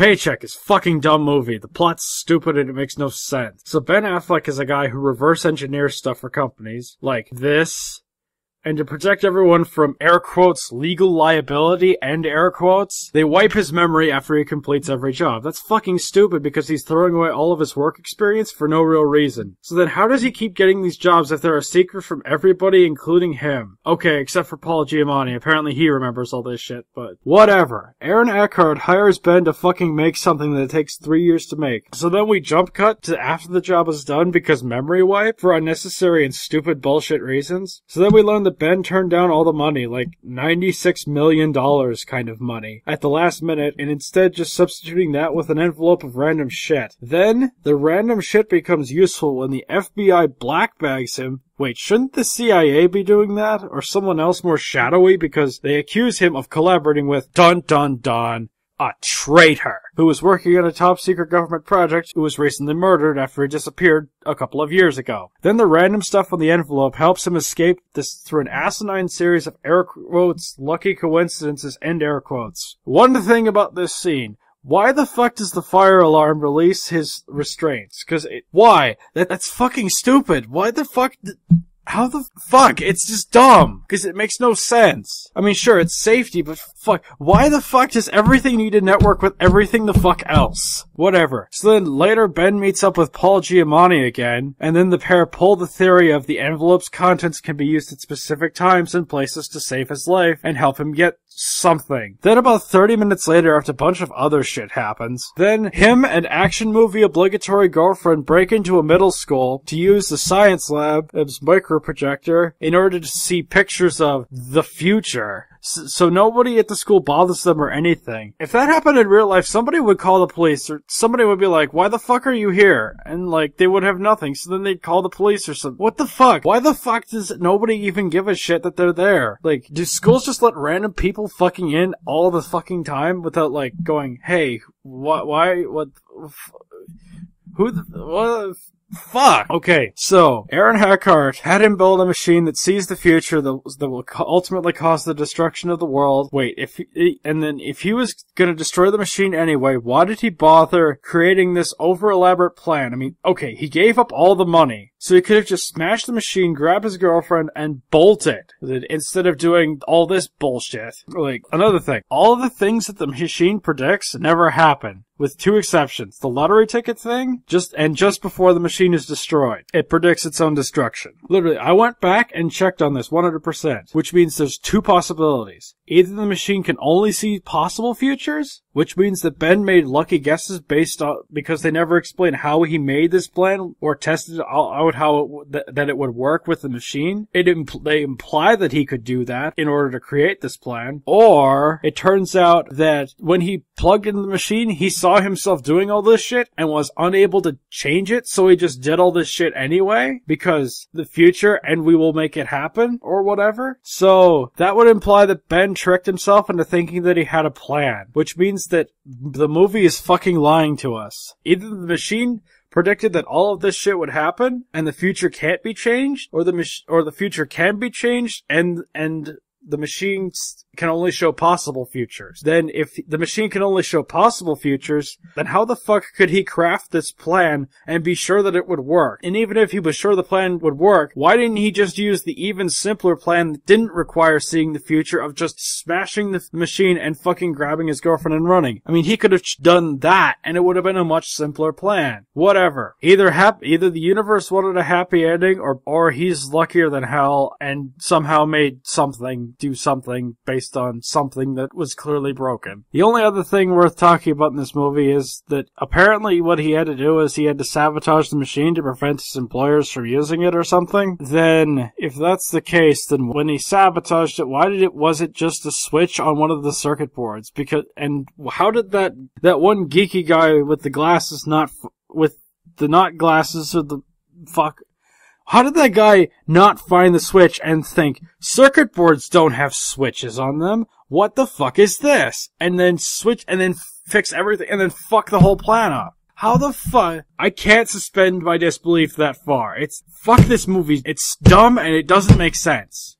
Paycheck is a fucking dumb movie. The plot's stupid and it makes no sense. So Ben Affleck is a guy who reverse engineers stuff for companies like this. And to protect everyone from, air quotes, legal liability, end air quotes, they wipe his memory after he completes every job. That's fucking stupid because he's throwing away all of his work experience for no real reason. So then how does he keep getting these jobs if they're a secret from everybody, including him? Okay, except for Paul Giamatti. Apparently he remembers all this shit, but whatever. Aaron Eckhart hires Ben to fucking make something that takes 3 years to make. So then we jump cut to after the job is done because memory wipe for unnecessary and stupid bullshit reasons. So then we learn that Ben turned down all the money, like $96 million kind of money, at the last minute, and instead just substituting that with an envelope of random shit. Then, the random shit becomes useful when the FBI black bags him. Wait, shouldn't the CIA be doing that? Or someone else more shadowy because they accuse him of collaborating with dun dun dun, a traitor who was working on a top-secret government project who was recently murdered after he disappeared a couple of years ago. Then the random stuff on the envelope helps him escape this through an asinine series of air quotes, lucky coincidences, end air quotes. One thing about this scene. Why the fuck does the fire alarm release his restraints? Why? That's fucking stupid. Why the fuck... How the fuck? It's just dumb. Because it makes no sense. I mean, sure, it's safety, but fuck. Why the fuck does everything need to network with everything the fuck else? Whatever. So then later Ben meets up with Paul Giamatti again, and then the pair pull the theory of the envelope's contents can be used at specific times and places to save his life and help him get something. Then about 30 minutes later, after a bunch of other shit happens, then him and action movie obligatory girlfriend break into a middle school to use the science lab as microprojector in order to see pictures of the future. So nobody at the school bothers them or anything. If that happened in real life, somebody would call the police, or somebody would be like, why the fuck are you here? And like, they would have nothing, so then they'd call the police or something. What the fuck? Why the fuck does nobody even give a shit that they're there? Like, do schools just let random people fucking in all the fucking time without like going, hey, what, fuck! Okay, so, Aaron Eckhart had him build a machine that sees the future that will ultimately cause the destruction of the world. Wait, if he was gonna destroy the machine anyway, why did he bother creating this over-elaborate plan? I mean, okay, he gave up all the money. So he could have just smashed the machine, grabbed his girlfriend, and bolted. Instead of doing all this bullshit. Like, another thing. All of the things that the machine predicts never happen. With two exceptions. The lottery ticket thing, just before the machine is destroyed. It predicts its own destruction. Literally, I went back and checked on this 100%. Which means there's two possibilities. Either the machine can only see possible futures, which means that Ben made lucky guesses based on, because they never explain how he made this plan or tested out how that it would work with the machine. They imply that he could do that in order to create this plan. Or it turns out that when he plugged into the machine, he saw himself doing all this shit and was unable to change it, so he just did all this shit anyway because the future and we will make it happen or whatever. So that would imply that Ben tricked himself into thinking that he had a plan, which means that the movie is fucking lying to us. Either the machine predicted that all of this shit would happen and the future can't be changed, or the future can be changed and the machines can only show possible futures. Then if the machine can only show possible futures, then how the fuck could he craft this plan and be sure that it would work? And even if he was sure the plan would work, why didn't he just use the even simpler plan that didn't require seeing the future of just smashing the machine and fucking grabbing his girlfriend and running? I mean, he could have done that and it would have been a much simpler plan. Whatever. Either the universe wanted a happy ending or he's luckier than hell and somehow made do something based on something that was clearly broken. The only other thing worth talking about in this movie is that apparently what he had to do is he had to sabotage the machine to prevent his employers from using it or something. Then, if that's the case, then when he sabotaged it, was it just a switch on one of the circuit boards? And how did that one geeky guy with the glasses how did that guy not find the switch and think, circuit boards don't have switches on them? What the fuck is this? And then switch, and then fix everything, and then fuck the whole plan up. How the fuck? I can't suspend my disbelief that far. Fuck this movie. It's dumb and it doesn't make sense.